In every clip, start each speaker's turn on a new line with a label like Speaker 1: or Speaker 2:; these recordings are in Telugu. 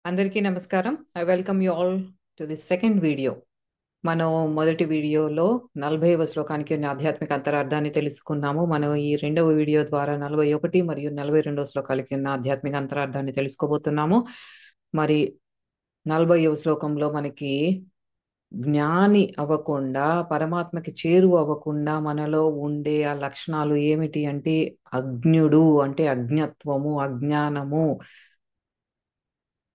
Speaker 1: అందరికీ నమస్కారం. I welcome you all to the second video. మనం మొదటి వీడియోలో 40వ శ్లోకానికి ఉన్న ఆధ్యాత్మిక అంతరార్థాన్ని తెలుసుకున్నాము. మనం ఈ రెండవ వీడియో ద్వారా 41 మరియు 42వ శ్లోకాలకి ఉన్న ఆధ్యాత్మిక అంతరార్థాన్ని తెలుసుకోబోతున్నాము. మరి 40వ శ్లోకంలో మనకి జ్ఞాని అవ్వకుండా, పరమాత్మకి చేరువ అవ్వకుండా మనలో ఉండే ఆ లక్షణాలు ఏమిటి అంటే అజ్ఞుడు అంటే అజ్ఞత్వము, అజ్ఞానము,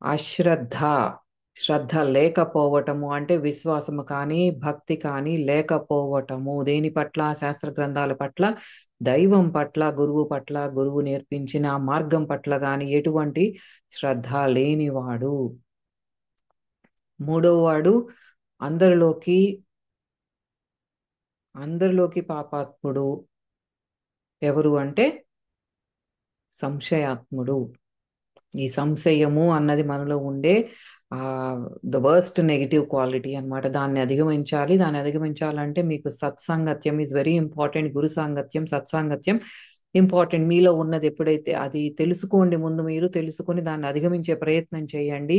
Speaker 1: అశ్రద్ధ, శ్రద్ధ లేకపోవటము అంటే విశ్వాసము కానీ భక్తి కానీ లేకపోవటము. దేని పట్ల? శాస్త్ర గ్రంథాల పట్ల, దైవం పట్ల, గురువు పట్ల, గురువు నేర్పించిన ఆ మార్గం పట్ల కానీ ఎటువంటి శ్రద్ధ లేనివాడు. మూడో వాడు అందరిలోకి అందరిలోకి పాపాత్ముడు. ఎవరు అంటే సంశయాత్ముడు. ఈ సంశయము అన్నది మనలో ఉండే ద వర్స్ట్ నెగిటివ్ క్వాలిటీ అన్నమాట. దాన్ని అధిగమించాలి. దాన్ని అధిగమించాలంటే మీకు సత్సాంగత్యం ఈజ్ వెరీ ఇంపార్టెంట్. గురు సాంగత్యం, సత్సాంగత్యం ఇంపార్టెంట్. మీలో ఉన్నది ఎప్పుడైతే అది తెలుసుకోండి, ముందు మీరు తెలుసుకొని దాన్ని అధిగమించే ప్రయత్నం చేయండి.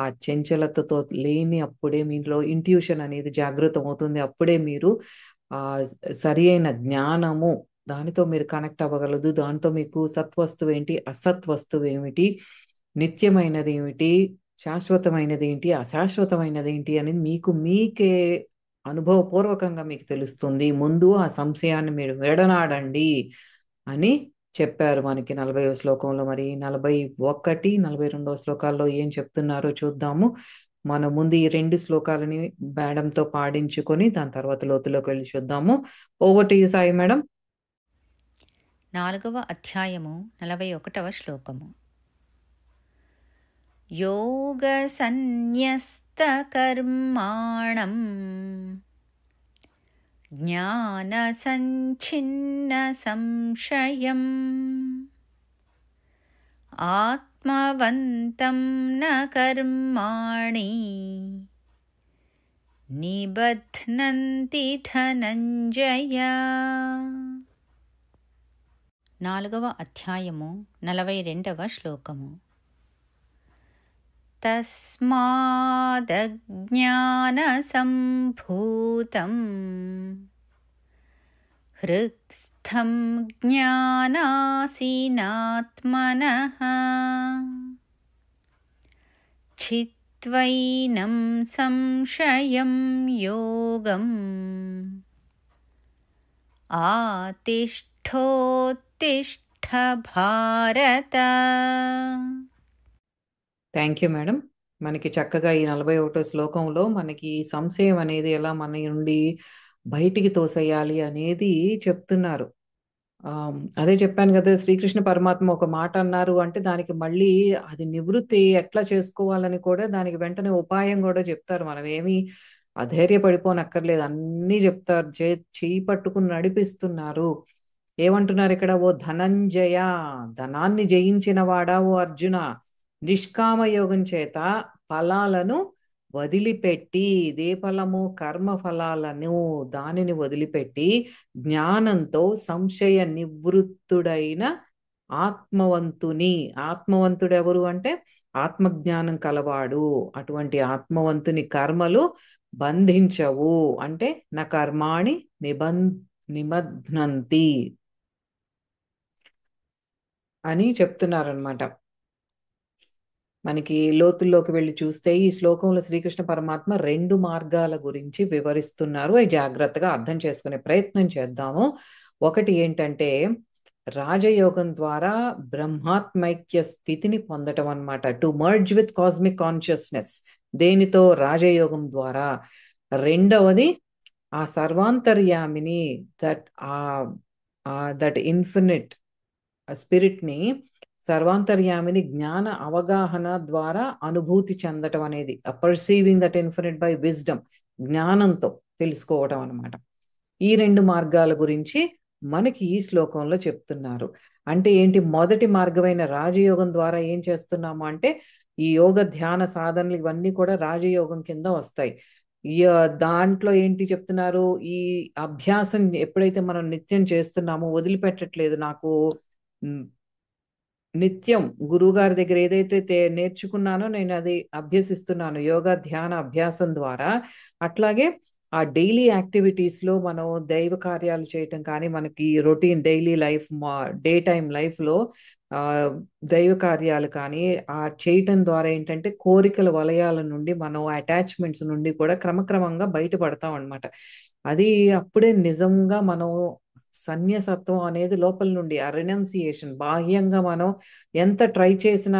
Speaker 1: ఆ చంచలతతో లేని అప్పుడే మీలో ఇంట్యూషన్ అనేది జాగృతం అవుతుంది. అప్పుడే మీరు ఆ సరి అయిన జ్ఞానము, దానితో మీరు కనెక్ట్ అవ్వగలదు. దాంతో మీకు సత్వస్తువు ఏంటి, అసత్వస్తువు ఏమిటి, నిత్యమైనది ఏమిటి, శాశ్వతమైనది ఏంటి, అశాశ్వతమైనది ఏంటి అనేది మీకు మీకే అనుభవపూర్వకంగా మీకు తెలుస్తుంది. ముందు ఆ సంశయాన్ని మీరు విడనాడండి అని చెప్పారు మనకి 40వ శ్లోకంలో. మరి 41, 42వ శ్లోకాల్లో ఏం చెప్తున్నారో చూద్దాము. మనం ముందు ఈ రెండు శ్లోకాలని మేడంతో పాడించుకొని దాని తర్వాత లోతులోకి వెళ్ళి చూద్దాము. Over to you Sai madam.
Speaker 2: 4వ అధ్యాయము 41వ శ్లోకము. యోగ సన్యస్త కర్మాణం జ్ఞాన సంఛిన్న సంశయం ఆత్మవంతం న కర్మాణి నిబధ్నంతి ధనంజయ. 4వ అధ్యాయము 42వ శ్లోకము. తస్మాదజ్ఞాన సంభూతం హృత్స్థం జ్ఞానాసీనాత్మనః చిత్వైనం సంశయం యోగం ఆతిష్ఠోత్తిష్ఠ భారత.
Speaker 1: Thank you madam. మనకి చక్కగా ఈ 41వ శ్లోకంలో మనకి ఈ సంశయం అనేది ఎలా మన నుండి బయటికి తోసేయాలి అనేది చెప్తున్నారు. అదే చెప్పాను కదా, శ్రీకృష్ణ పరమాత్మ ఒక మాట అన్నారు అంటే దానికి మళ్ళీ అది నివృత్తి ఎట్లా చేసుకోవాలని కూడా దానికి వెంటనే ఉపాయం కూడా చెప్తారు. మనం ఏమి అధైర్యపడిపోనక్కర్లేదు, అన్నీ చెప్తారు. చేయి పట్టుకుని నడిపిస్తున్నారు. ఏమంటున్నారు ఇక్కడ? ఓ ధనంజయ, ధనాన్ని జయించిన వాడా ఓ అర్జున, నిష్కామ యోగం చేత ఫలాలను వదిలిపెట్టి, ఇదే ఫలము కర్మ ఫలాలను దానిని వదిలిపెట్టి జ్ఞానంతో సంశయ నివృత్తుడైన ఆత్మవంతుని. ఆత్మవంతుడు ఎవరు అంటే ఆత్మజ్ఞానం కలవాడు. అటువంటి ఆత్మవంతుని కర్మలు బంధించవు. అంటే నా కర్మాణి నిబధ్నంతి అని చెప్తున్నారనమాట. మనకి లోతుల్లోకి వెళ్ళి చూస్తే ఈ శ్లోకంలో శ్రీకృష్ణ పరమాత్మ రెండు మార్గాల గురించి వివరిస్తున్నారు. అవి జాగ్రత్తగా అర్థం చేసుకునే ప్రయత్నం చేద్దాము. ఒకటి ఏంటంటే రాజయోగం ద్వారా బ్రహ్మాత్మైక్య స్థితిని పొందటం అన్నమాట. To merge with cosmic consciousness. దేనితో? రాజయోగం ద్వారా. రెండవది ఆ సర్వాంతర్యామిని, దట్ ఇన్ఫినిట్ స్పిరిట్ ని, సర్వాంతర్యామిని జ్ఞాన అవగాహన ద్వారా అనుభూతి చెందటం అనేది, perceiving that infinite by wisdom, జ్ఞానంతో తెలుసుకోవటం అన్నమాట. ఈ రెండు మార్గాల గురించి మనకి ఈ శ్లోకంలో చెప్తున్నారు. అంటే ఏంటి? మొదటి మార్గమైన రాజయోగం ద్వారా ఏం చేస్తున్నాము అంటే ఈ యోగ ధ్యాన సాధనలు ఇవన్నీ కూడా రాజయోగం కింద వస్తాయి. దాంట్లో ఏంటి చెప్తున్నారు? ఈ అభ్యాసం ఎప్పుడైతే మనం నిత్యం చేస్తున్నామో, వదిలిపెట్టట్లేదు, నాకు నిత్యం గురువుగారి దగ్గర ఏదైతే నేర్చుకున్నానో నేను అది అభ్యసిస్తున్నాను యోగా ధ్యాన అభ్యాసం ద్వారా. అట్లాగే ఆ డైలీ యాక్టివిటీస్ లో మనం దైవ కార్యాలు చేయటం కానీ, మనకి routine daily life day time life లో ఆ దైవ కార్యాలు కానీ ఆ చేయటం ద్వారా ఏంటంటే కోరికల వలయాల నుండి మనం అటాచ్మెంట్స్ నుండి కూడా క్రమక్రమంగా బయటపడతాం అన్నమాట. అది అప్పుడే నిజంగా మనం సన్యసత్వం అనేది లోపల నుండి ఆ రినౌన్సియేషన్, బాహ్యంగా మనం ఎంత ట్రై చేసినా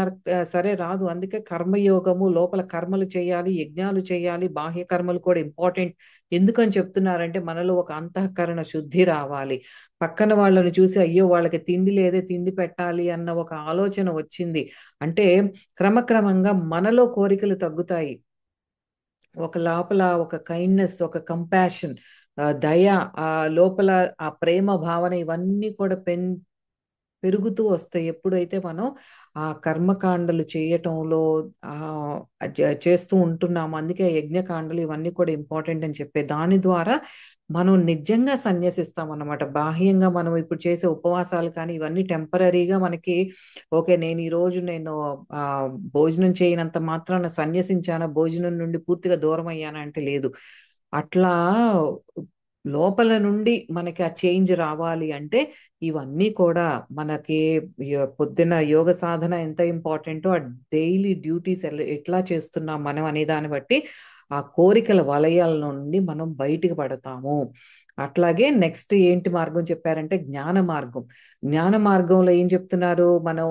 Speaker 1: సరే రాదు. అందుకే కర్మయోగము, లోపల కర్మలు చేయాలి, యజ్ఞాలు చేయాలి, బాహ్య కర్మలు కూడా ఇంపార్టెంట్. ఎందుకని చెప్తున్నారంటే మనలో ఒక అంతఃకరణ శుద్ధి రావాలి. పక్కన వాళ్ళని చూసి అయ్యో వాళ్ళకి తిండి లేదే, తిండి పెట్టాలి అన్న ఒక ఆలోచన వచ్చింది అంటే క్రమక్రమంగా మనలో కోరికలు తగ్గుతాయి. ఒక లోపల ఒక కైండ్నెస్, ఒక కంపాషన్, దయ, ఆ లోపల ఆ ప్రేమ భావన ఇవన్నీ కూడా పెరుగుతూ వస్తాయి ఎప్పుడైతే మనం ఆ కర్మకాండలు చేయటంలో ఆ చేస్తూ ఉంటున్నాము. అందుకే యజ్ఞకాండలు ఇవన్నీ కూడా ఇంపార్టెంట్ అని చెప్పే దాని ద్వారా మనం నిజంగా సన్యసిస్తాం అన్నమాట. బాహ్యంగా మనం ఇప్పుడు చేసే ఉపవాసాలు కానీ ఇవన్నీ టెంపరీగా మనకి ఓకే నేను ఈ రోజు నేను ఆ భోజనం చేయనంత మాత్రాన సన్యసించానా, భోజనం నుండి పూర్తిగా దూరం అయ్యానా అంటే లేదు. అట్లా లోపల నుండి మనకి ఆ చేంజ్ రావాలి అంటే ఇవన్నీ కూడా మనకి పొద్దున యోగ సాధన ఎంత ఇంపార్టెంటో ఆ డైలీ డ్యూటీస్ ఎట్లా చేస్తున్నాం మనం అనే దాన్ని బట్టి ఆ కోరికల వలయాల నుండి మనం బయటికి పడతాము. అట్లాగే నెక్స్ట్ ఏంటి మార్గం చెప్పారంటే జ్ఞాన మార్గం. జ్ఞాన మార్గంలో ఏం చెప్తున్నారు, మనం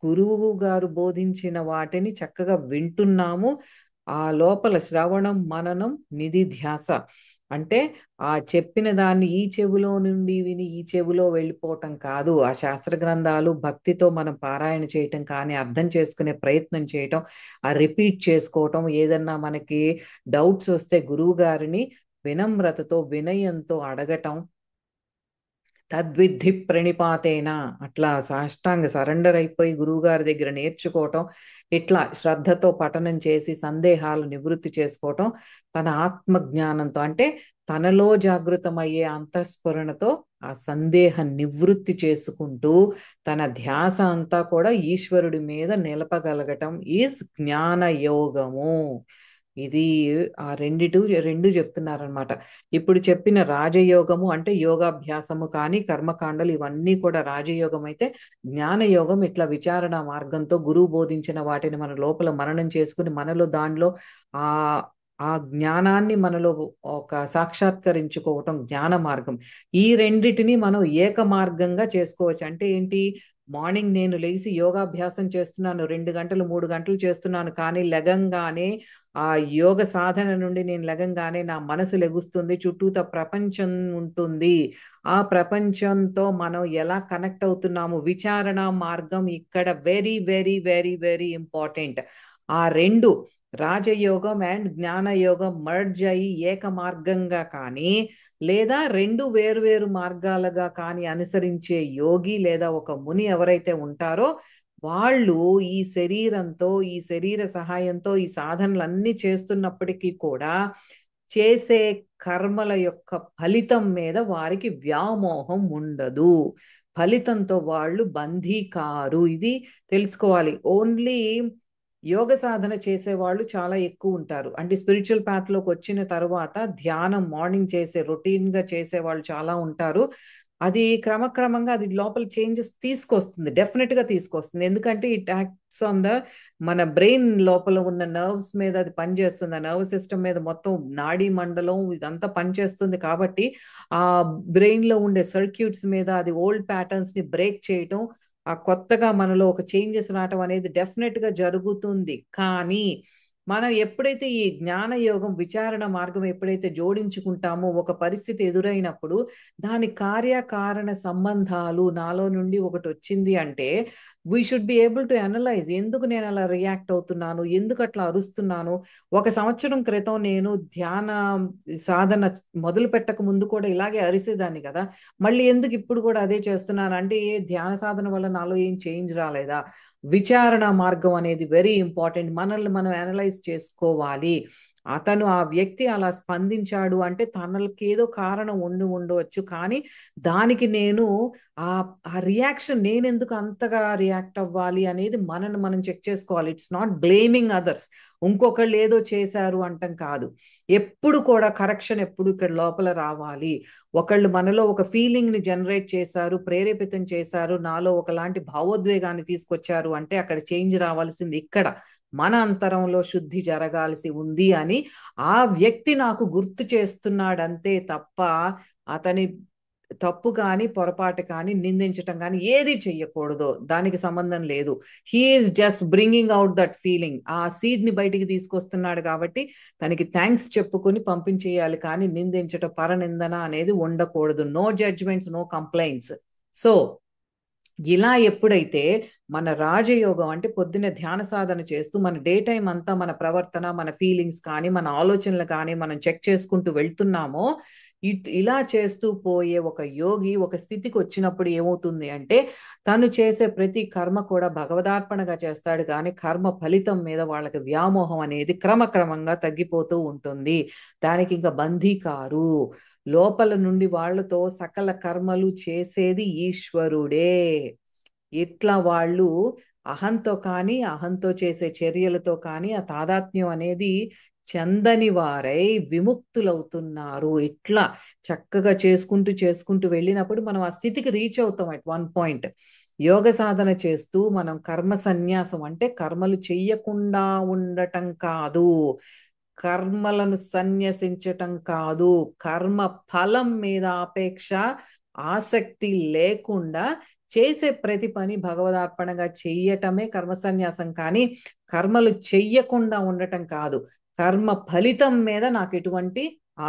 Speaker 1: గురువు గారు బోధించిన వాటిని చక్కగా వింటున్నాము. ఆ లోపల శ్రవణం మననం నిధిధ్యాస అంటే ఆ చెప్పిన దాన్ని ఈ చెవిలో నుండి విని ఈ చెవిలో వెళ్ళిపోవటం కాదు. ఆ శాస్త్ర గ్రంథాలు భక్తితో మనం పారాయణ చేయటం కానీ, అర్థం చేసుకునే ప్రయత్నం చేయటం, ఆ రిపీట్ చేసుకోవటం, ఏదన్నా మనకి డౌట్స్ వస్తే గురువు గారిని వినమ్రతతో వినయంతో అడగటం, తద్విద్ధి ప్రణిపాతేన అట్లా సాష్టాంగ సరెండర్ అయిపోయి గురువుగారి దగ్గర నేర్చుకోవటం, ఇట్లా శ్రద్ధతో పఠనం చేసి సందేహాలు నివృత్తి చేసుకోవటం, తన ఆత్మ జ్ఞానంతో అంటే తనలో జాగృతమయ్యే అంతఃస్ఫురణతో ఆ సందేహ నివృత్తి చేసుకుంటూ తన ధ్యాస అంతా కూడా ఈశ్వరుడి మీద నిలపగలగటం ఈజ్ జ్ఞాన యోగము. ఇది ఆ రెండు చెప్తున్నారనమాట. ఇప్పుడు చెప్పిన రాజయోగము అంటే యోగాభ్యాసము కానీ కర్మకాండలు ఇవన్నీ కూడా రాజయోగం అయితే, జ్ఞానయోగం ఇట్లా విచారణ మార్గంతో గురువు బోధించిన వాటిని మన లోపల మననం చేసుకుని మనలో దానిలో ఆ ఆ జ్ఞానాన్ని మనలో ఒక సాక్షాత్కరించుకోవటం జ్ఞాన మార్గం. ఈ రెండిటిని మనం ఏక మార్గంగా చేసుకోవచ్చు. అంటే ఏంటి, మార్నింగ్ నేను లేచి యోగాభ్యాసం చేస్తున్నాను, 2 గంటలు 3 గంటలు చేస్తున్నాను, కానీ లెగంగానే ఆ యోగ సాధన నుండి నేను లెగంగానే నా మనసు లెగుస్తుంది, చుట్టూత ప్రపంచం ఉంటుంది. ఆ ప్రపంచంతో మనం ఎలా కనెక్ట్ అవుతున్నాము, విచారణ మార్గం ఇక్కడ very very very very important. ఆ రెండు రాజయోగం అండ్ జ్ఞానయోగం మర్జ్ అయ్యి ఏక మార్గంగా కానీ, లేదా రెండు వేరువేరు మార్గాలుగా కానీ అనుసరించే యోగి లేదా ఒక ముని ఎవరైతే ఉంటారో వాళ్ళు ఈ శరీరంతో, ఈ శరీర సహాయంతో ఈ సాధనలన్నీ చేస్తున్నప్పటికీ కూడా చేసే కర్మల యొక్క ఫలితం మీద వారికి వ్యామోహం ఉండదు. ఫలితంతో వాళ్ళు బంధీ కారు. ఇది తెలుసుకోవాలి. ఓన్లీ యోగ సాధన చేసే వాళ్ళు చాలా ఎక్కువ ఉంటారు. అంటే స్పిరిచువల్ పాత్ లోకి వచ్చిన తర్వాత ధ్యానం మార్నింగ్ చేసే రొటీన్ గా చేసే వాళ్ళు చాలా ఉంటారు. అది క్రమక్రమంగా అది లోపల చేంజెస్ తీసుకొస్తుంది, డెఫినెట్ గా తీసుకొస్తుంది. ఎందుకంటే ఇట్ యాక్ట్స్ ఆన్ ద మన బ్రెయిన్ లోపల ఉన్న నర్వ్స్ మీద అది పనిచేస్తుంది. ఆ నర్వ్ సిస్టమ్ మీద మొత్తం నాడీ మండలం ఇదంతా పనిచేస్తుంది. కాబట్టి ఆ బ్రెయిన్ లో ఉండే సర్క్యూట్స్ మీద అది ఓల్డ్ ప్యాటర్న్స్ ని బ్రేక్ చేయటం, ఆ కొత్తగా మనలో ఒక చేంజెస్ రావటం అనేది డెఫినెట్ గా జరుగుతుంది. కానీ మనం ఎప్పుడైతే ఈ జ్ఞాన యోగం విచారణ మార్గం ఎప్పుడైతే జోడించుకుంటామో ఒక పరిస్థితి ఎదురైనప్పుడు దాని కార్యకారణ సంబంధాలు నాలో నుండి ఒకటి వచ్చింది అంటే we should be able to analyse, ఎందుకు నేను అలా రియాక్ట్ అవుతున్నాను, ఎందుకు అట్లా అరుస్తున్నాను. 1 సంవత్సరం క్రితం నేను ధ్యాన సాధన మొదలు పెట్టక ముందు కూడా ఇలాగే అరిసేదాన్ని కదా, మళ్ళీ ఎందుకు ఇప్పుడు కూడా అదే చేస్తున్నాను అంటే ధ్యాన సాధన వల్ల నాలో ఏం చేంజ్ రాలేదా. విచారణ మార్గం అనేది వెరీ ఇంపార్టెంట్. మనల్ని మనం అనలైజ్ చేసుకోవాలి. అతను ఆ వ్యక్తి అలా స్పందించాడు అంటే తనకి ఏదో కారణం ఉండవచ్చు, కానీ దానికి నేను ఆ ఆ రియాక్షన్ నేను ఎందుకు అంతగా రియాక్ట్ అవ్వాలి అనేది మనల్ని మనం చెక్ చేసుకోవాలి. It's not blaming others. ఇంకొకళ్ళు ఏదో చేశారు అంటం కాదు. ఎప్పుడు కూడా కరెక్షన్ ఎప్పుడు ఇక్కడ లోపల రావాలి. ఒకళ్ళు మనలో ఒక ఫీలింగ్ ని జనరేట్ చేశారు, ప్రేరేపితం చేశారు, నాలో ఒకలాంటి భావోద్వేగాన్ని తీసుకొచ్చారు అంటే అక్కడ చేంజ్ రావాల్సింది ఇక్కడ మన అంతరంలో శుద్ధి జరగాల్సి ఉంది అని ఆ వ్యక్తి నాకు గుర్తు చేస్తున్నాడంతే తప్ప అతని తప్పు కానీ పొరపాటు కానీ నిందించటం కానీ ఏది చెయ్యకూడదు. దానికి సంబంధం లేదు. He is just bringing out that feeling. ఆ సీడ్ ని బయటికి తీసుకొస్తున్నాడు కాబట్టి తనకి థ్యాంక్స్ చెప్పుకొని పంపించేయాలి, కానీ నిందించట పరనిందన అనేది ఉండకూడదు. No judgements, no complaints. So ఇలా ఎప్పుడైతే మన రాజయోగం అంటే పొద్దున్న ధ్యాన సాధన చేస్తూ మన డే టైం అంతా మన ప్రవర్తన, మన ఫీలింగ్స్ కానీ మన ఆలోచనలు కానీ మనం చెక్ చేసుకుంటూ వెళ్తున్నామో, ఇలా చేస్తూ పోయే ఒక యోగి ఒక స్థితికి వచ్చినప్పుడు ఏమవుతుంది అంటే తను చేసే ప్రతి కర్మ కూడా భగవదార్పణగా చేస్తాడు, కానీ కర్మ ఫలితం మీద వాళ్ళకి వ్యామోహం అనేది క్రమక్రమంగా తగ్గిపోతూ ఉంటుంది. దానికి ఇంకా బంధీకారు. లోపల నుండి వాళ్ళతో సకల కర్మలు చేసేది ఈశ్వరుడే. ఇట్లా వాళ్ళు అహంతో కానీ అహంతో చేసే చర్యలతో కానీ ఆ తాదాత్మ్యం అనేది చెందని వారై విముక్తులవుతున్నారు. ఇట్లా చక్కగా చేసుకుంటూ చేసుకుంటూ వెళ్ళినప్పుడు మనం ఆ స్థితికి రీచ్ అవుతాం అట్ వన్ పాయింట్. యోగ సాధన చేస్తూ మనం కర్మ సన్యాసం అంటే కర్మలు చెయ్యకుండా ఉండటం కాదు, కర్మలను సన్యసించటం కాదు, కర్మ ఫలం మీద ఆపేక్ష ఆసక్తి లేకుండా చేసే ప్రతి పని భగవదార్పణగా చెయ్యటమే కర్మ సన్యాసం. కానీ కర్మలు చెయ్యకుండా ఉండటం కాదు, కర్మ ఫలితం మీద నాకు ఎటువంటి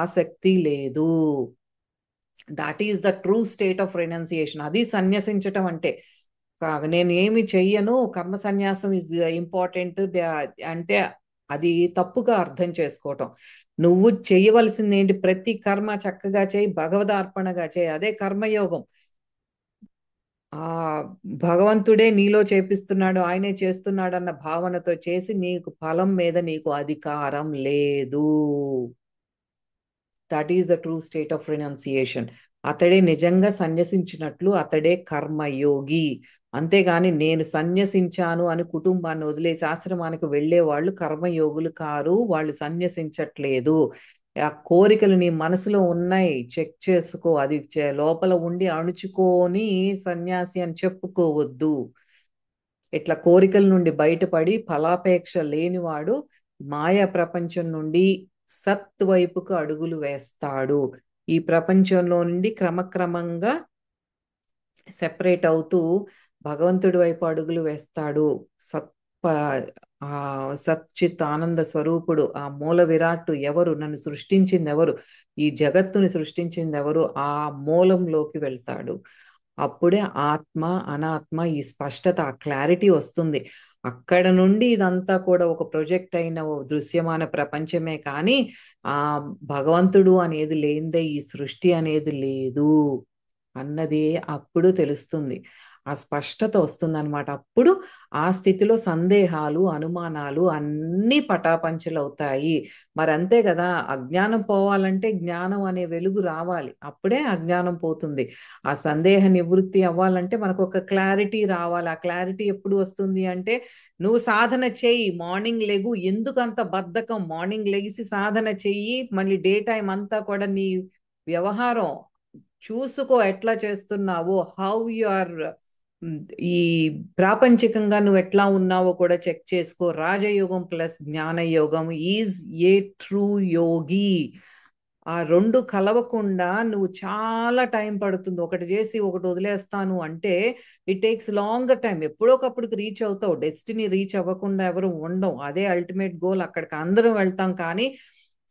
Speaker 1: ఆసక్తి లేదు. That is the true state of renunciation. అది సన్యసించటం అంటే. నేను ఏమి చెయ్యను, కర్మ సన్యాసం ఇస్ ఇంపార్టెంట్ అంటే అది తప్పుగా అర్థం చేసుకోవటం. నువ్వు చెయ్యవలసింది ఏంటి? ప్రతి కర్మ చక్కగా చేయి, భగవదార్పణగా చేయి, అదే కర్మయోగం. ఆ భగవంతుడే నీలో చేపిస్తున్నాడు, ఆయనే చేస్తున్నాడు అన్న భావనతో చేసి నీకు ఫలం మీద నీకు అధికారం లేదు. That is the true state of renunciation. అతడే నిజంగా సన్యసించినట్లు, అతడే కర్మయోగి. అంతేగాని నేను సన్యసించాను అని కుటుంబాన్ని వదిలేసి ఆశ్రమానికి వెళ్లే వాళ్ళు కర్మయోగులు కారు, వాళ్ళు సన్యసించట్లేదు. ఆ కోరికలు నీ మనసులో ఉన్నాయి, చెక్ చేసుకో. అది లోపల ఉండి అణుచుకొని సన్యాసి అని చెప్పుకోవద్దు. ఇట్లా కోరికల నుండి బయటపడి ఫలాపేక్ష లేనివాడు మాయా ప్రపంచం నుండి సత్ వైపుకు అడుగులు వేస్తాడు. ఈ ప్రపంచంలో నుండి క్రమక్రమంగా సెపరేట్ అవుతూ భగవంతుడి వైపు అడుగులు వేస్తాడు. ఆ సచ్చిత్ ఆనంద స్వరూపుడు, ఆ మూల విరాట్టు ఎవరు, నన్ను సృష్టించింది ఎవరు, ఈ జగత్తుని సృష్టించింది ఎవరు, ఆ మూలంలోకి వెళ్తాడు. అప్పుడే ఆత్మ అనాత్మ ఈ స్పష్టత, ఆ క్లారిటీ వస్తుంది. అక్కడ నుండి ఇదంతా కూడా ఒక ప్రొజెక్ట్ అయిన దృశ్యమాన ప్రపంచమే, కానీ ఆ భగవంతుడు అనేది లేనిదే ఈ సృష్టి అనేది లేదు అన్నది అప్పుడు తెలుస్తుంది. ఆ స్పష్టత వస్తుంది అనమాట. అప్పుడు ఆ స్థితిలో సందేహాలు అనుమానాలు అన్నీ పటాపంచలవుతాయి. మరి అంతే కదా, అజ్ఞానం పోవాలంటే జ్ఞానం అనే వెలుగు రావాలి, అప్పుడే అజ్ఞానం పోతుంది. ఆ సందేహ నివృత్తి అవ్వాలంటే మనకు ఒక క్లారిటీ రావాలి. ఆ క్లారిటీ ఎప్పుడు వస్తుంది అంటే నువ్వు సాధన చెయ్యి, మార్నింగ్ లెగు. ఎందుకు అంత బద్ధకం? మార్నింగ్ లెగిసి సాధన చెయ్యి, మళ్ళీ డే టైం అంతా కూడా నీ వ్యవహారం చూసుకో, ఎట్లా చేస్తున్నావో, హౌ యు ఆర్, ఈ ప్రాపంచికంగా నువ్వు ఎట్లా ఉన్నావో కూడా చెక్ చేసుకో. రాజయోగం ప్లస్ జ్ఞానయోగం ఈజ్ ఏ ట్రూ యోగి. ఆ రెండు కలవకుండా నువ్వు చాలా టైం పడుతుంది. ఒకటి చేసి ఒకటి వదిలేస్తాను అంటే ఇట్ టేక్స్ లాంగ్ టైం. ఎప్పుడోకప్పుడుకి రీచ్ అవుతావు, డెస్టినీ రీచ్ అవ్వకుండా ఎవరు ఉండవు. అదే అల్టిమేట్ గోల్, అక్కడికి అందరం వెళ్తాం. కానీ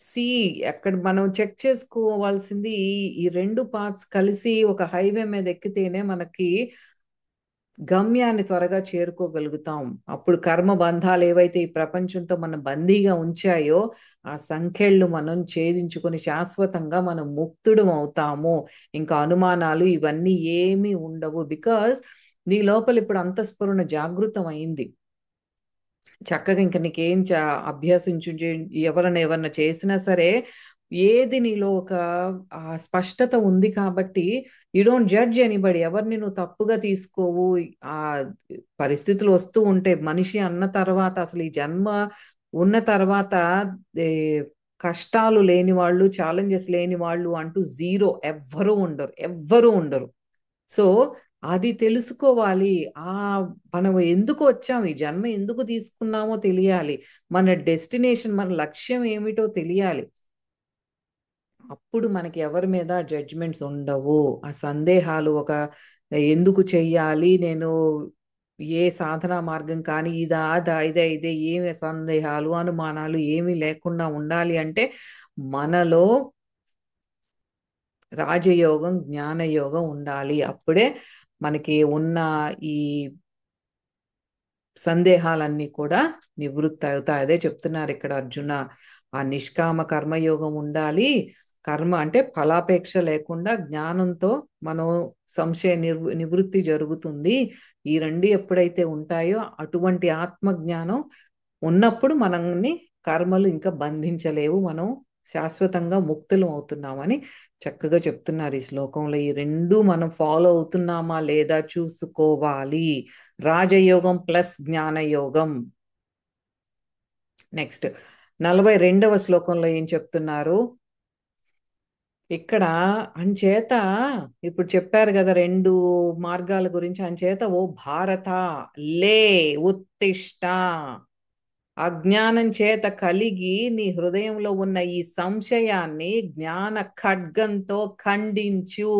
Speaker 1: సి అక్కడ మనం చెక్ చేసుకోవాల్సింది ఈ రెండు పార్ట్స్ కలిసి ఒక హైవే మీద ఎక్కితేనే మనకి గమ్యాన్ని త్వరగా చేరుకోగలుగుతాం. అప్పుడు కర్మ బంధాలు ఏవైతే ఈ ప్రపంచంతో మనం బందీగా ఉంచాయో ఆ సంఖ్యలు మనం ఛేదించుకొని శాశ్వతంగా మనం ముక్తుడం అవుతాము. ఇంకా అనుమానాలు ఇవన్నీ ఏమీ ఉండవు. బికాజ్ నీ లోపల ఇప్పుడు అంతఃస్ఫురణ జాగృతం అయింది. చక్కగా ఇంక నీకేం అభ్యసించు, ఎవరన్నా చేసినా సరే, ఏది నీలో ఒక స్పష్టత ఉంది కాబట్టి యూ డోంట్ జడ్జ్ ఎనీబడి. ఎవరిని నువ్వు తప్పుగా తీసుకోవు. ఆ పరిస్థితులు వస్తూ ఉంటాయి. మనిషి అన్న తర్వాత, అసలు ఈ జన్మ ఉన్న తర్వాత ఏ, కష్టాలు లేని వాళ్ళు, ఛాలెంజెస్ లేని వాళ్ళు అంటూ జీరో ఎవ్వరూ ఉండరు, ఎవ్వరూ ఉండరు. సో అది తెలుసుకోవాలి. ఆ మనం ఎందుకు వచ్చాం, ఈ జన్మ ఎందుకు తీసుకున్నామో తెలియాలి. మన డెస్టినేషన్, మన లక్ష్యం ఏమిటో తెలియాలి. అప్పుడు మనకి ఎవరి మీద జడ్జ్మెంట్స్ ఉండవు. ఆ సందేహాలు, ఒక ఎందుకు చెయ్యాలి నేను, ఏ సాధనా మార్గం కానీ ఇదా అదా ఇదే ఇదే, ఏమి సందేహాలు అనుమానాలు ఏమీ లేకుండా ఉండాలి అంటే మనలో రాజయోగం జ్ఞానయోగం ఉండాలి. అప్పుడే మనకి ఉన్న ఈ సందేహాలన్నీ కూడా నివృత్తి అవుతాయి. అదే చెప్తున్నారు ఇక్కడ అర్జున. ఆ నిష్కామ కర్మయోగం ఉండాలి. కర్మ అంటే ఫలాపేక్ష లేకుండా జ్ఞానంతో మనం సంశయ నివృత్తి జరుగుతుంది. ఈ రెండు ఎప్పుడైతే ఉంటాయో అటువంటి ఆత్మ జ్ఞానం ఉన్నప్పుడు మనల్ని కర్మలు ఇంకా బంధించలేవు. మనం శాశ్వతంగా ముక్తులం అవుతున్నామని చక్కగా చెప్తున్నారు ఈ శ్లోకంలో. ఈ రెండు మనం ఫాలో అవుతున్నామా లేదా చూసుకోవాలి. రాజయోగం ప్లస్ జ్ఞానయోగం. నెక్స్ట్ 42వ శ్లోకంలో ఏం చెప్తున్నారు ఇక్కడ? అంచేత ఇప్పుడు చెప్పారు కదా రెండు మార్గాల గురించి. అంచేత ఓ భారత, లే, ఉత్తిష్ట, అజ్ఞానం చేత కలిగి నీ హృదయంలో ఉన్న ఈ సంశయాన్ని జ్ఞాన ఖడ్గంతో ఖండించు.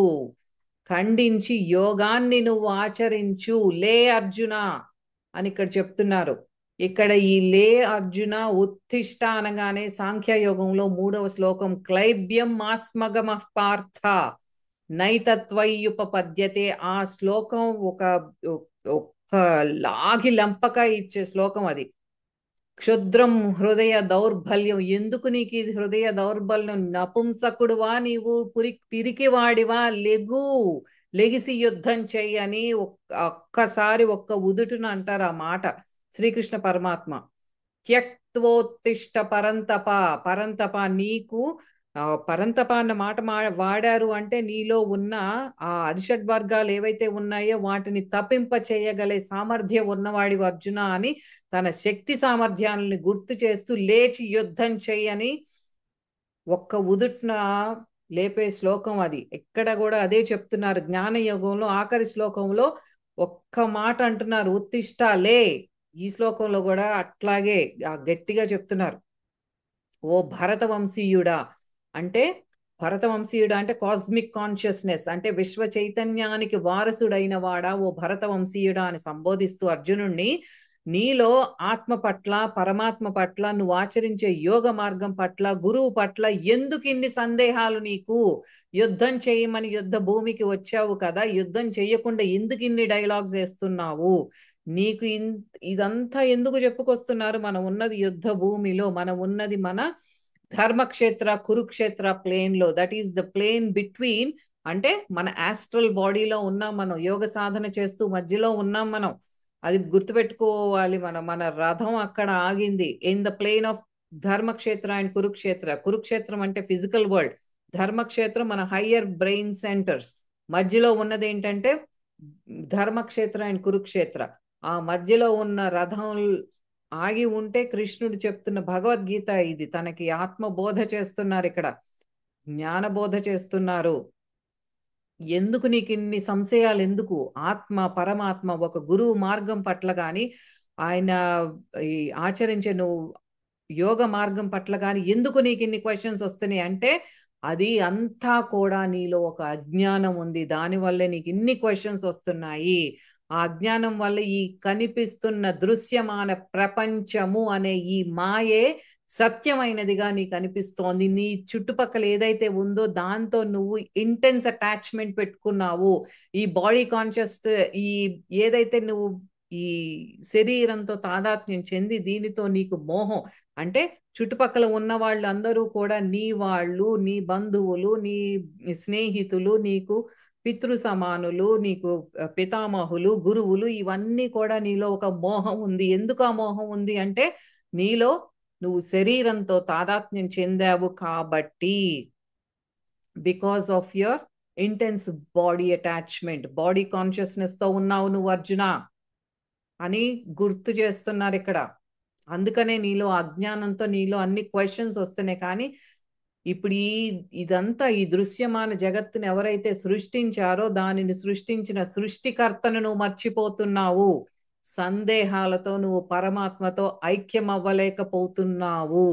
Speaker 1: ఖండించి యోగాన్ని నువ్వు ఆచరించు. లే అర్జున అని ఇక్కడ చెప్తున్నారు. ఇక్కడ ఈ లే అర్జున, ఉత్తిష్ట అనగానే సాంఖ్యయోగంలో 3వ శ్లోకం, క్లైబ్యం మాస్మగమ పార్థ నైతత్వయుపపద్యతే. ఆ శ్లోకం ఒక లాగి లంపక ఇచ్చే శ్లోకం అది. క్షుద్రం హృదయ దౌర్బల్యం. ఎందుకు నీకు ఇది హృదయ దౌర్బల్యం? నపుంసకుడువా నీవు, పిరికివాడివా? లెగు, లెగిసి యుద్ధం చెయ్యని ఒక్కసారి ఒక్క ఉదుటున అంటారు ఆ మాట శ్రీకృష్ణ పరమాత్మ. త్యక్తోత్తిష్ట పరంతప. పరంతప నీకు పరంతప అన్న మాట వాడారు అంటే నీలో ఉన్న ఆ అరిషడ్ వర్గాలు ఏవైతే ఉన్నాయో వాటిని తప్పింప చేయగలే సామర్థ్యం ఉన్నవాడి అర్జున అని తన శక్తి సామర్థ్యాలని గుర్తు చేస్తూ లేచి యుద్ధం చేయని ఒక్క ఉదుట్న లేపే శ్లోకం అది. ఎక్కడ కూడా అదే చెప్తున్నారు. జ్ఞానయోగంలో ఆఖరి శ్లోకంలో ఒక్క మాట అంటున్నారు, ఉత్తిష్ట లే. ఈ శ్లోకంలో కూడా అట్లాగే గట్టిగా చెప్తున్నారు. ఓ భరతవంశీయుడా అంటే, భరతవంశీయుడా అంటే కాస్మిక్ కాన్షియస్నెస్ అంటే విశ్వ చైతన్యానికి వారసుడైన వాడా ఓ భరతవంశీయుడా అని సంబోధిస్తూ అర్జునుణ్ణి, నీలో ఆత్మ పట్ల, పరమాత్మ పట్ల, నువ్వు ఆచరించే యోగ మార్గం పట్ల, గురువు పట్ల ఎందుకు ఇన్ని సందేహాలు నీకు? యుద్ధం చేయమని యుద్ధ భూమికి వచ్చావు కదా, యుద్ధం చేయకుండా ఎందుకు ఇన్ని డైలాగ్స్ వేస్తున్నావు? నీకు ఇదంతా ఎందుకు చెప్పుకొస్తున్నారు? మనం ఉన్నది యుద్ధ భూమిలో, మనం ఉన్నది మన ధర్మక్షేత్ర కురుక్షేత్ర ప్లేన్ లో. That is the plane between, అంటే మన ఆస్ట్రల్ బాడీలో ఉన్నాం మనం, యోగ సాధన చేస్తూ మధ్యలో ఉన్నాం మనం. అది గుర్తుపెట్టుకోవాలి. మన రథం అక్కడ ఆగింది. In the plane of Dharmakshetra and Kurukshetra. కురుక్షేత్రం అంటే ఫిజికల్ వరల్డ్, ధర్మక్షేత్రం మన హయ్యర్ బ్రెయిన్ సెంటర్స్. మధ్యలో ఉన్నది ఏంటంటే ధర్మక్షేత్ర అండ్ కురుక్షేత్ర. ఆ మధ్యలో ఉన్న రథం ఆగి ఉంటే కృష్ణుడు చెప్తున్న భగవద్గీత ఇది. తనకి ఆత్మ బోధ చేస్తున్నారు ఇక్కడ, జ్ఞాన బోధ చేస్తున్నారు. ఎందుకు నీకు ఇన్ని సంశయాలు? ఎందుకు? ఆత్మ పరమాత్మ ఒక గురువు మార్గం పట్ల గాని, ఆయన ఈ ఆచరించే నువ్వు యోగ మార్గం పట్ల గాని ఎందుకు నీకు ఇన్ని క్వశ్చన్స్ వస్తున్నాయి అంటే, అది అంతా కూడా నీలో ఒక అజ్ఞానం ఉంది. దానివల్లే నీకు ఇన్ని క్వశ్చన్స్ వస్తున్నాయి. ఆ అజ్ఞానం వల్ల ఈ కనిపిస్తున్న దృశ్యమాన ప్రపంచము అనే ఈ మాయే సత్యమైనదిగా నీకు అనిపిస్తోంది. నీ చుట్టుపక్కల ఏదైతే ఉందో దాంతో నువ్వు ఇంటెన్స్ అటాచ్మెంట్ పెట్టుకున్నావు. ఈ బాడీ కాన్షియస్, ఈ ఏదైతే నువ్వు ఈ శరీరంతో తాదాత్మ్యం చెంది దీనితో నీకు మోహం అంటే, చుట్టుపక్కల ఉన్న వాళ్ళందరూ కూడా నీ వాళ్ళు, నీ బంధువులు, నీ స్నేహితులు, నీకు పితృ సమానులు, నీకు పితామహులు, గురువులు, ఇవన్నీ కూడా నీలో ఒక మోహం ఉంది. ఎందుకు ఆ మోహం ఉంది అంటే నీలో నువ్వు శరీరంతో తాదాత్మ్యం చెందావు కాబట్టి, because of your intense body attachment, body consciousness తో ఉన్నావు నువ్వు అర్జున అని గుర్తు చేస్తున్నారు ఇక్కడ. అందుకనే నీలో అజ్ఞానంతో నీలో అన్ని క్వశ్చన్స్ వస్తున్నాయి. కానీ ఇప్పుడు ఇదంతా ఈ దృశ్యమాన జగత్తుని ఎవరైతే సృష్టించారో దానిని సృష్టించిన సృష్టికర్తను నువ్వు మర్చిపోతున్నావు. సందేహాలతో నువ్వు పరమాత్మతో ఐక్యం అవ్వలేకపోతున్నావు.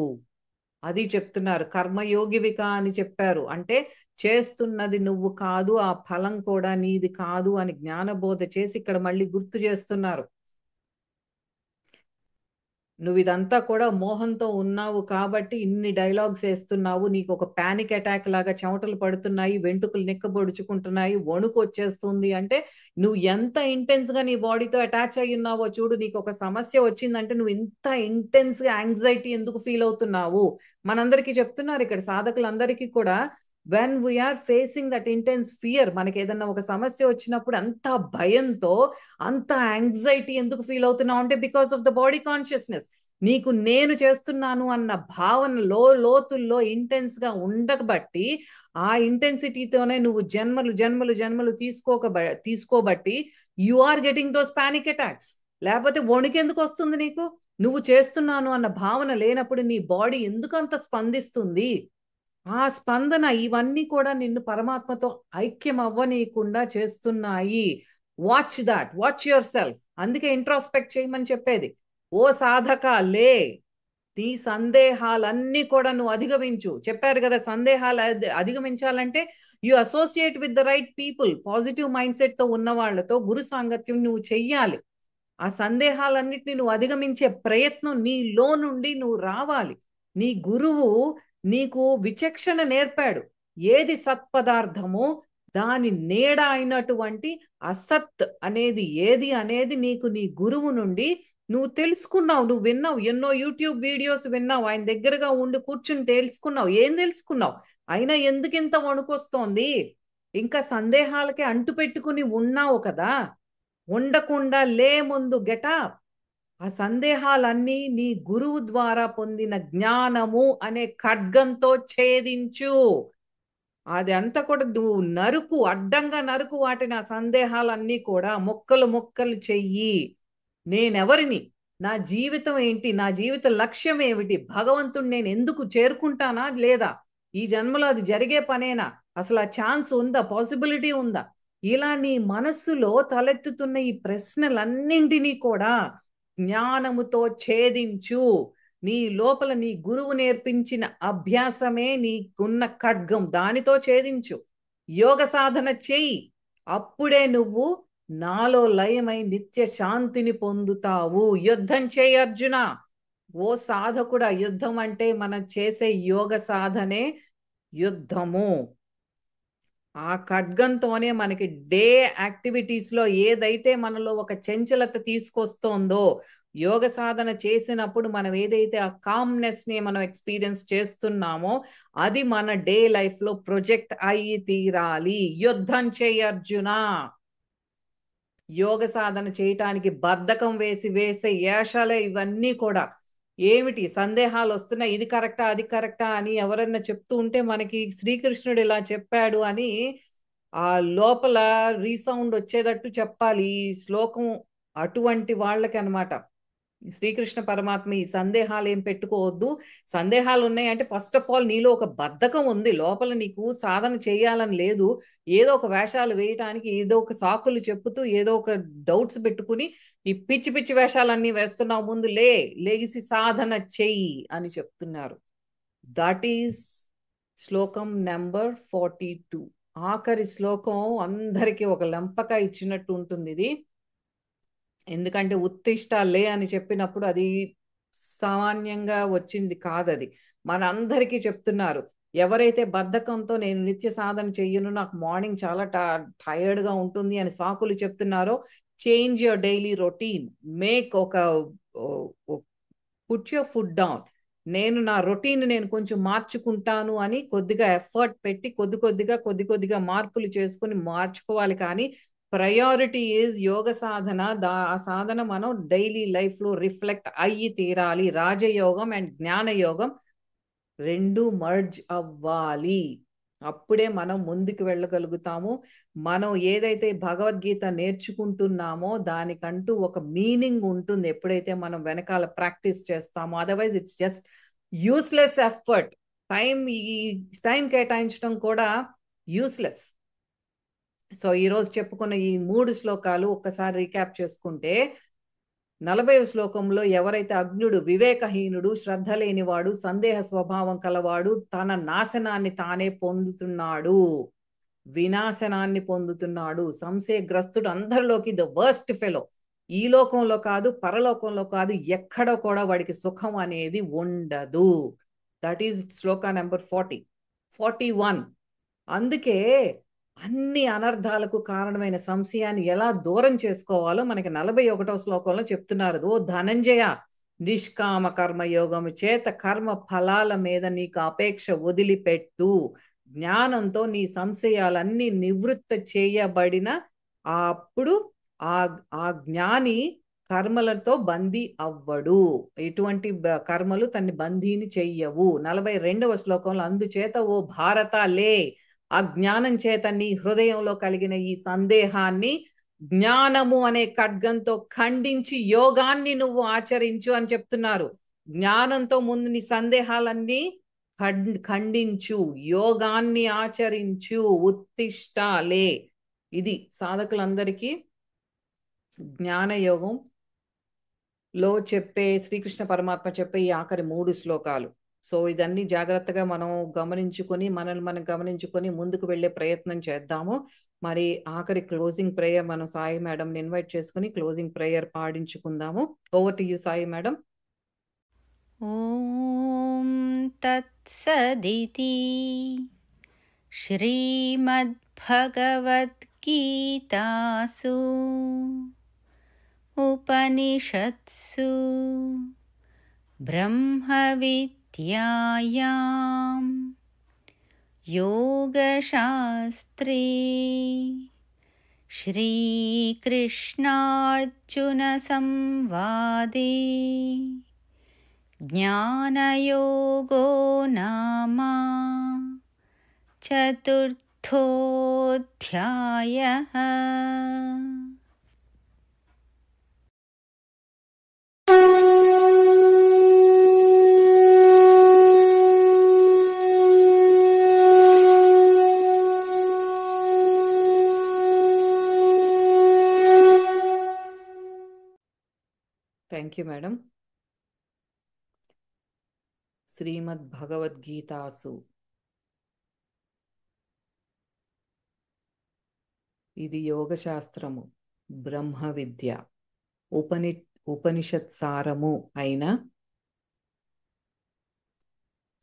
Speaker 1: అది చెప్తున్నారు. కర్మయోగివిక అని చెప్పారు. అంటే చేస్తున్నది నువ్వు కాదు, ఆ ఫలం కూడా నీది కాదు అని జ్ఞానబోధ చేసి ఇక్కడ మళ్ళీ గుర్తు చేస్తున్నారు. నువ్వు ఇదంతా కూడా మోహంతో ఉన్నావు కాబట్టి ఇన్ని డైలాగ్స్ వేస్తున్నావు. నీకు ఒక పానిక్ అటాక్ లాగా చెమటలు పడుతున్నాయి, వెంట్రుకలు నిక్కబొడుచుకుంటున్నాయి, వణుకు వచ్చేస్తుంది. అంటే నువ్వు ఎంత ఇంటెన్స్ గా నీ బాడీతో అటాచ్ అయ్యి ఉన్నావో చూడు. నీకు ఒక సమస్య వచ్చిందంటే నువ్వు ఇంత ఇంటెన్స్ గా యాంగ్జైటీ ఎందుకు ఫీల్ అవుతున్నావు? మనందరికీ చెప్తున్నారు ఇక్కడ, సాధకులందరికీ కూడా, when we are facing that intense fear, మనకి ఏదన్నా ఒక సమస్య వచ్చినప్పుడు అంత భయంతో అంత యాంగ్జైటీ ఎందుకు ఫీల్ అవుతున్నావు అంటే because of the body consciousness. నీకు నేను చేస్తున్నాను అన్న భావన లోతుల్లో ఇంటెన్స్ గా ఉండబట్టి, ఆ ఇంటెన్సిటీతోనే నువ్వు జన్మలు జన్మలు జన్మలు తీసుకోబట్టి you are getting those panic attacks. లేకపోతే వణుకెందుకు వస్తుంది నీకు? నువ్వు చేస్తున్నాను అన్న భావన లేనప్పుడు నీ బాడీ ఎందుకు అంత స్పందిస్తుంది? ఆ స్పందన ఇవన్నీ కూడా నిన్ను పరమాత్మతో ఐక్యం అవ్వనీయకుండా చేస్తున్నాయి. Watch that, watch your self. అందుకే ఇంట్రోస్పెక్ట్ చేయమని చెప్పేది. ఓ సాధక లే, నీ సందేహాలన్నీ కూడా నువ్వు అధిగమించు. చెప్పారు కదా, సందేహాలు అధిగమించాలంటే you associate with the right people. Positive mindset తో ఉన్న వాళ్ళతో గురు సాంగత్యం నువ్వు చెయ్యాలి. ఆ సందేహాలన్నిటిని నువ్వు అధిగమించే ప్రయత్నం నీలో నుండి నువ్వు రావాలి. నీ గురువు నీకు విచక్షణ నేర్పాడు. ఏది సత్పదార్థమో దాని నీడ అయినటువంటి అసత్ అనేది ఏది అనేది నీకు నీ గురువు నుండి నువ్వు తెలుసుకున్నావు. నువ్వు విన్నావు, ఎన్నో యూట్యూబ్ వీడియోస్ విన్నావు, ఆయన దగ్గరగా ఉండి కూర్చుని తెలుసుకున్నావు. ఏం తెలుసుకున్నావు? అయినా ఎందుకింత వణుకొస్తోంది? ఇంకా సందేహాలకే అంటు పెట్టుకుని ఉన్నావు కదా. ఉండకుండా లే, ముందు గెటప్. ఆ సందేహాలన్నీ నీ గురువు ద్వారా పొందిన జ్ఞానము అనే ఖడ్గంతో ఛేదించు. అది అంతా కూడా నువ్వు నరుకు, అడ్డంగా నరుకు వాటిని. ఆ సందేహాలన్నీ కూడా ముక్కలు ముక్కలు చెయ్యి. నేనెవరిని? నా జీవితం ఏంటి? నా జీవిత లక్ష్యం ఏమిటి? భగవంతుడు నేను ఎందుకు చేరుకుంటానా లేదా? ఈ జన్మలో అది జరిగే పనేనా? అసలు ఆ ఛాన్స్ ఉందా? పాసిబిలిటీ ఉందా? ఇలా నీ మనస్సులో తలెత్తుతున్న ఈ ప్రశ్నలన్నింటినీ కూడా జ్ఞానముతో ఛేదించు. నీ లోపల నీ గురువు నేర్పించిన అభ్యాసమే నీకున్న ఖడ్గం, దానితో ఛేదించు. యోగ సాధన చెయ్యి. అప్పుడే నువ్వు నాలో లయమై నిత్య శాంతిని పొందుతావు. యుద్ధం చేయి అర్జున. ఓ సాధకుడా, యుద్ధం అంటే మనం చేసే యోగ సాధనే యుద్ధము. ఆ ఖడ్గంతోనే మనకి డే యాక్టివిటీస్ లో ఏదైతే మనలో ఒక చంచలత తీసుకొస్తోందో, యోగ సాధన చేసినప్పుడు మనం ఏదైతే ఆ కామ్నెస్ ని మనం ఎక్స్పీరియన్స్ చేస్తున్నామో అది మన డే లైఫ్ లో ప్రొజెక్ట్ అయ్యి తీరాలి. యుద్ధం చేయి అర్జున. యోగ సాధన చేయటానికి బద్ధకం వేసే ఏషాలే ఇవన్నీ కూడా. ఏమిటి సందేహాలు వస్తున్నాయి, ఇది కరెక్టా అది కరెక్టా అని ఎవరన్నా చెప్తూ ఉంటే మనకి శ్రీకృష్ణుడు ఇలా చెప్పాడు అని ఆ లోపల రీసౌండ్ వచ్చేటట్టు చెప్పాలి ఈ శ్లోకం. అటువంటి వాళ్ళకి అనమాట శ్రీకృష్ణ పరమాత్మ ఈ సందేహాలు ఏం పెట్టుకోవద్దు. సందేహాలు ఉన్నాయంటే ఫస్ట్ ఆఫ్ ఆల్ నీలో ఒక బద్ధకం ఉంది. లోపల నీకు సాధన చేయాలని లేదు. ఏదో ఒక వేషాలు వేయటానికి ఏదో ఒక సాకులు చెప్పుతూ ఏదో ఒక డౌట్స్ పెట్టుకుని ఈ పిచ్చి పిచ్చి వేషాలన్నీ వేస్తున్నావు. ముందు లేగిసి సాధన చెయ్యి అని చెప్తున్నారు. దట్ ఈస్ శ్లోకం నెంబర్ 42. ఆఖరి శ్లోకం అందరికీ ఒక లంపక ఇచ్చినట్టు ఉంటుంది ఇది. ఎందుకంటే ఉత్తిష్ట లే అని చెప్పినప్పుడు అది సామాన్యంగా వచ్చింది కాదది. మనందరికీ చెప్తున్నారు. ఎవరైతే బద్ధకంతో నేను నిత్య సాధన చెయ్యను, నాకు మార్నింగ్ చాలా టైర్డ్ గా ఉంటుంది అని సాకులు చెప్తున్నారో, change your daily routine. Make put your food down. నేను నా రొటీన్ నేను కొంచెం మార్చుకుంటాను అని కొద్దిగా ఎఫర్ట్ పెట్టి కొద్ది కొద్దిగా మార్పులు చేసుకుని మార్చుకోవాలి. కానీ ప్రయారిటీ ఈజ్ యోగ సాధన. ఆ సాధన మనం డైలీ లైఫ్ లో రిఫ్లెక్ట్ అయ్యి తీరాలి. రాజయోగం అండ్ జ్ఞాన యోగం రెండు మర్జ్ అవ్వాలి. అప్పుడే మనం ముందుకు వెళ్ళగలుగుతాము. మనం ఏదైతే భగవద్గీత నేర్చుకుంటున్నామో దానికంటూ ఒక మీనింగ్ ఉంటుంది ఎప్పుడైతే మనం వెనకాల ప్రాక్టీస్ చేస్తామో. Otherwise it's just useless effort. ఈ టైం కేటాయించడం కూడా యూస్లెస్. సో ఈరోజు చెప్పుకున్న ఈ 3 శ్లోకాలు ఒక్కసారి రీక్యాప్ చేసుకుంటే, 40వ శ్లోకంలో ఎవరైతే అజ్ఞుడు, వివేకహీనుడు, శ్రద్ధ లేనివాడు, సందేహ స్వభావం కలవాడు తన నాశనాన్ని తానే పొందుతున్నాడు, వినాశనాన్ని పొందుతున్నాడు, సంశయగ్రస్తుడు, అందరిలోకి ద వర్స్ట్ ఫెలో. ఈ లోకంలో కాదు, పరలోకంలో కాదు, ఎక్కడ కూడా వాడికి సుఖం అనేది ఉండదు. That is Shloka number 41. అందుకే అన్ని అనర్థాలకు కారణమైన సంశయాన్ని ఎలా దూరం చేసుకోవాలో మనకి 41వ శ్లోకంలో చెప్తున్నారు. ఓ ధనంజయ, నిష్కామ కర్మయోగము చేత కర్మ ఫలాల మీద నీకు అపేక్ష వదిలిపెట్టు. జ్ఞానంతో నీ సంశయాలన్నీ నివృత్తి చేయబడిన అప్పుడు ఆ జ్ఞాని కర్మలతో బందీ అవ్వడు. ఎటువంటి కర్మలు తన్ని బందీని చెయ్యవు. 42వ శ్లోకంలో అందుచేత ఓ భారత లే, అజ్ఞానం చేత నీ హృదయంలో కలిగిన ఈ సందేహాన్ని జ్ఞానము అనే ఖడ్గంతో ఖండించి యోగాన్ని నువ్వు ఆచరించు అని చెప్తున్నారు. జ్ఞానంతో ముందు నీ సందేహాలన్నీ ఖండించు, యోగాన్ని ఆచరించు, ఉత్తిష్టాలే. ఇది సాధకులందరికీ జ్ఞానయోగం లో చెప్పే శ్రీకృష్ణ పరమాత్మ చెప్పే ఈ ఆఖరి 3 శ్లోకాలు. సో ఇదన్నీ జాగ్రత్తగా మనం గమనించుకొని మనల్ని మనం గమనించుకొని ముందుకు వెళ్ళే ప్రయత్నం చేద్దాము. మరి ఆఖరి క్లోజింగ్ ప్రేయర్ మనం సాయి మేడం ఇన్వైట్ చేసుకుని క్లోజింగ్ ప్రేయర్ పాడించుకుందాము. Over to you Sai madam.
Speaker 2: ఓం తత్సదితి శ్రీమద్భగవద్గీతాసు ఉపనిషత్సు బ్రహ్మవిద్యాయాం యోగశాస్త్రే శ్రీకృష్ణార్జున సంవాదే జ్ఞానయోగో నామ చతుర్థోధ్యాయః.
Speaker 1: Thank you madam. శ్రీమద్ భగవద్గీతాసు, ఇది యోగ శాస్త్రము, బ్రహ్మ విద్య, ఉపనిషత్ సారము అయిన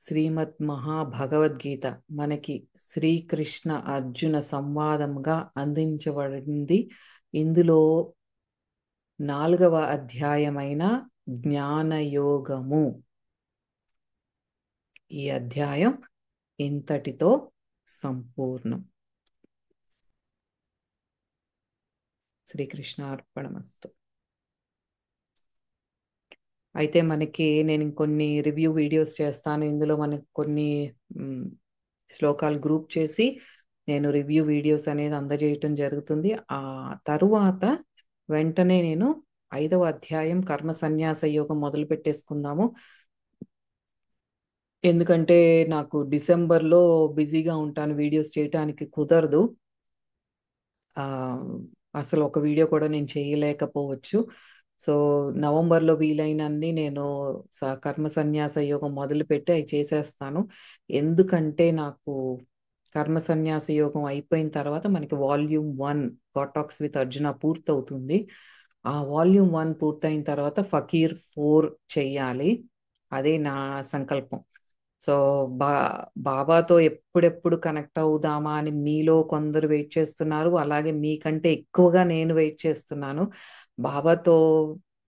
Speaker 1: శ్రీమద్ మహాభగవద్గీత మనకి శ్రీకృష్ణ అర్జున సంవాదంగా అందించబడింది. ఇందులో 4వ అధ్యాయమైన జ్ఞానయోగము. ఈ అధ్యాయం ఇంతటితో సంపూర్ణం. శ్రీకృష్ణార్పణమస్తు. అయితే మనకి నేను కొన్ని రివ్యూ వీడియోస్ చేస్తాను. ఇందులో మనకి కొన్ని శ్లోకాలు గ్రూప్ చేసి నేను రివ్యూ వీడియోస్ అనేది అందజేయటం జరుగుతుంది. ఆ తరువాత వెంటనే నేను 5వ అధ్యాయం కర్మ సన్యాస యోగం మొదలు పెట్టేసుకుందాము. ఎందుకంటే నాకు డిసెంబర్లో బిజీగా ఉంటాను, వీడియోస్ చేయటానికి కుదరదు. అసలు ఒక వీడియో కూడా నేను చేయలేకపోవచ్చు. సో నవంబర్లో వీలైనన్ని నేను కర్మ సన్యాస యోగం మొదలుపెట్టి అవి చేసేస్తాను. ఎందుకంటే నాకు కర్మ సన్యాస యోగం అయిపోయిన తర్వాత మనకి volume 1 God talks with Arjuna పూర్తవుతుంది. ఆ వాల్యూమ్ 1 పూర్తయిన తర్వాత ఫకీర్ 4 చెయ్యాలి. అదే నా సంకల్పం. సో బాబాతో ఎప్పుడెప్పుడు కనెక్ట్ అవుదామా అని మీలో కొందరు వెయిట్ చేస్తున్నారు. అలాగే మీకంటే ఎక్కువగా నేను వెయిట్ చేస్తున్నాను. బాబాతో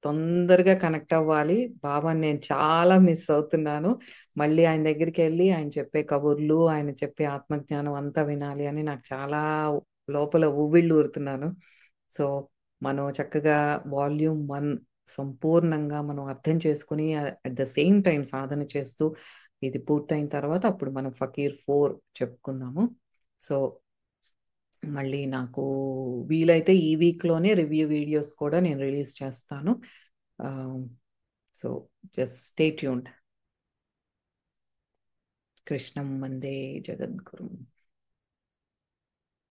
Speaker 1: తొందరగా కనెక్ట్ అవ్వాలి. బాబాని నేను చాలా మిస్ అవుతున్నాను. మళ్ళీ ఆయన దగ్గరికి వెళ్ళి ఆయన చెప్పే కబుర్లు, ఆయన చెప్పే ఆత్మజ్ఞానం అంతా వినాలి అని నాకు చాలా లోపల ఉవ్విళ్ళు ఊరుతున్నాను. సో మనం చక్కగా వాల్యూమ్ 1 సంపూర్ణంగా మనం అర్థం చేసుకుని అట్ ద సేమ్ టైం సాధన చేస్తూ ఇది పూర్తయిన తర్వాత అప్పుడు మనం ఫకీర్ 4 చెప్పుకుందాము. సో మళ్ళీ నాకు వీలైతే ఈ వీక్లోనే రివ్యూ వీడియోస్ కూడా నేను రిలీజ్ చేస్తాను. So just stay tuned. కృష్ణం వందే జగద్గురు.